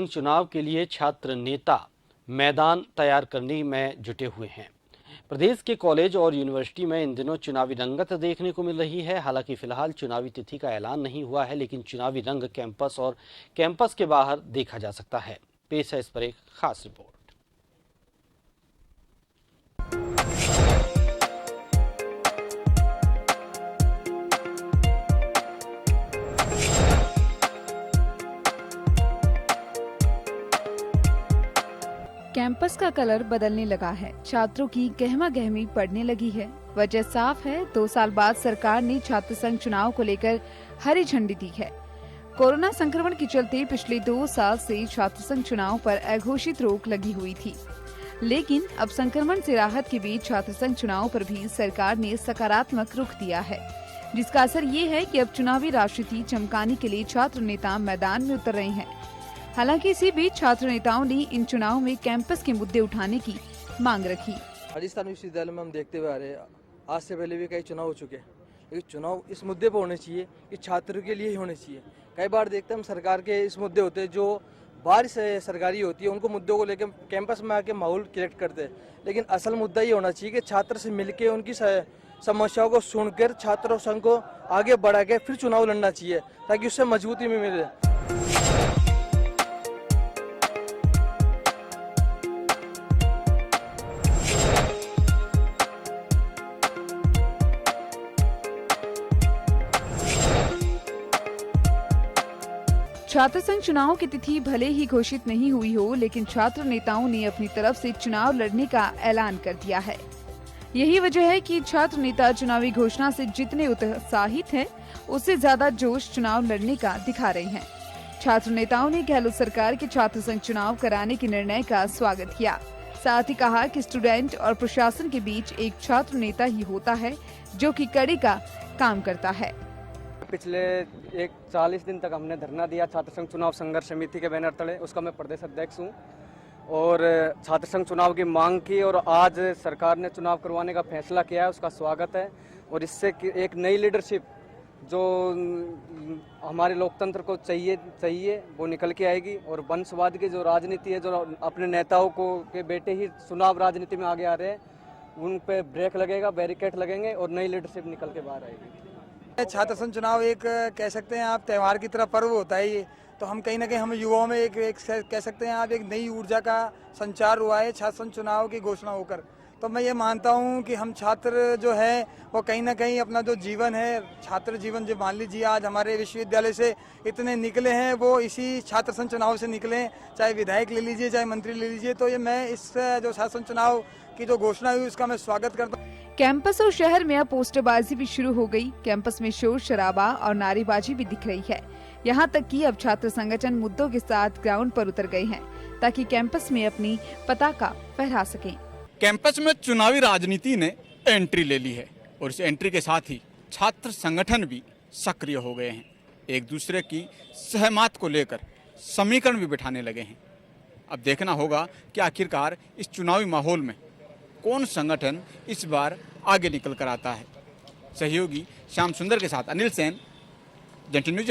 चुनाव के लिए छात्र नेता मैदान तैयार करने में जुटे हुए हैं। प्रदेश के कॉलेज और यूनिवर्सिटी में इन दिनों चुनावी रंगत देखने को मिल रही है। हालांकि फिलहाल चुनावी तिथि का ऐलान नहीं हुआ है, लेकिन चुनावी रंग कैंपस और कैंपस के बाहर देखा जा सकता है। पेश है इस पर एक खास रिपोर्ट। कैंपस का कलर बदलने लगा है। छात्रों की गहमा गहमी पड़ने लगी है। वजह साफ है, 2 साल बाद सरकार ने छात्र संघ चुनाव को लेकर हरी झंडी दी है। कोरोना संक्रमण के चलते पिछले 2 साल से छात्र संघ चुनाव पर अघोषित रोक लगी हुई थी, लेकिन अब संक्रमण से राहत के बीच छात्र संघ चुनाव पर भी सरकार ने सकारात्मक रुख दिया है, जिसका असर ये है कि अब चुनावी राजनीति चमकाने के लिए छात्र नेता मैदान में उतर रहे हैं। हालांकि इसी बीच छात्र नेताओं ने इन चुनाव में कैंपस के मुद्दे उठाने की मांग रखी। राजस्थान विश्वविद्यालय में हम देखते हुए आ रहे हैं, आज से पहले भी कई चुनाव हो चुके हैं, लेकिन चुनाव इस मुद्दे पर होने चाहिए कि छात्रों के लिए ही होने चाहिए। कई बार देखते हैं हम सरकार के इस मुद्दे होते हैं जो बाहर से सरकारी होती है, उनको मुद्दों को लेकर कैंपस में आके माहौल क्रिएट करते हैं, लेकिन असल मुद्दा ये होना चाहिए कि छात्र से मिलकर उनकी समस्याओं को सुनकर छात्र संघ को आगे बढ़ा के फिर चुनाव लड़ना चाहिए, ताकि उससे मजबूती में मिले। छात्र संघ चुनाव की तिथि भले ही घोषित नहीं हुई हो, लेकिन छात्र नेताओं ने अपनी तरफ से चुनाव लड़ने का ऐलान कर दिया है। यही वजह है कि छात्र नेता चुनावी घोषणा से जितने उत्साहित हैं, उससे ज्यादा जोश चुनाव लड़ने का दिखा रहे हैं। छात्र नेताओं ने गहलोत सरकार के छात्र संघ चुनाव कराने के निर्णय का स्वागत किया। साथ ही कहा कि स्टूडेंट और प्रशासन के बीच एक छात्र नेता ही होता है जो कि कड़ी का काम करता है। पिछले 40 दिन तक हमने धरना दिया छात्र संघ चुनाव संघर्ष समिति के बैनर तले, उसका मैं प्रदेश अध्यक्ष हूँ और छात्र संघ चुनाव की मांग की और आज सरकार ने चुनाव करवाने का फैसला किया है, उसका स्वागत है। और इससे एक नई लीडरशिप जो हमारे लोकतंत्र को चाहिए वो निकल के आएगी और वंशवाद की जो राजनीति है, जो अपने नेताओं को के बेटे ही चुनाव राजनीति में आगे आ रहे हैं, उन पे ब्रेक लगेगा, बैरिकेड लगेंगे और नई लीडरशिप निकल के बाहर आएगी। छात्र संघ चुनाव एक कह सकते हैं आप त्योहार की तरह पर्व होता है ये, तो हम कहीं ना कहीं हम युवाओं में एक कह सकते हैं आप एक नई ऊर्जा का संचार हुआ है छात्र संघ चुनाव की घोषणा होकर। तो मैं ये मानता हूँ कि हम छात्र जो है वो कहीं ना कहीं अपना जो जीवन है, छात्र जीवन जो मान लीजिए आज हमारे विश्वविद्यालय से इतने निकले हैं वो इसी छात्र संघ चुनाव से निकले हैं, चाहे विधायक ले लीजिए चाहे मंत्री ले लीजिए। तो ये मैं इस जो छात्र संघ चुनाव की जो घोषणा हुई उसका मैं स्वागत करता हूँ। कैंपस और शहर में अब पोस्टरबाजी भी शुरू हो गई। कैंपस में शोर शराबा और नारेबाजी भी दिख रही है। यहाँ तक कि अब छात्र संगठन मुद्दों के साथ ग्राउंड पर उतर गए हैं ताकि कैंपस में अपनी पताका फहरा सकें। कैंपस में चुनावी राजनीति ने एंट्री ले ली है और इस एंट्री के साथ ही छात्र संगठन भी सक्रिय हो गए हैं। एक दूसरे की सहमत को लेकर समीकरण भी बिठाने लगे हैं। अब देखना होगा कि आखिरकार इस चुनावी माहौल में कौन संगठन इस बार आगे निकल कर आता है। सहयोगी श्याम सुंदर के साथ अनिल सेन, जनटल न्यूज।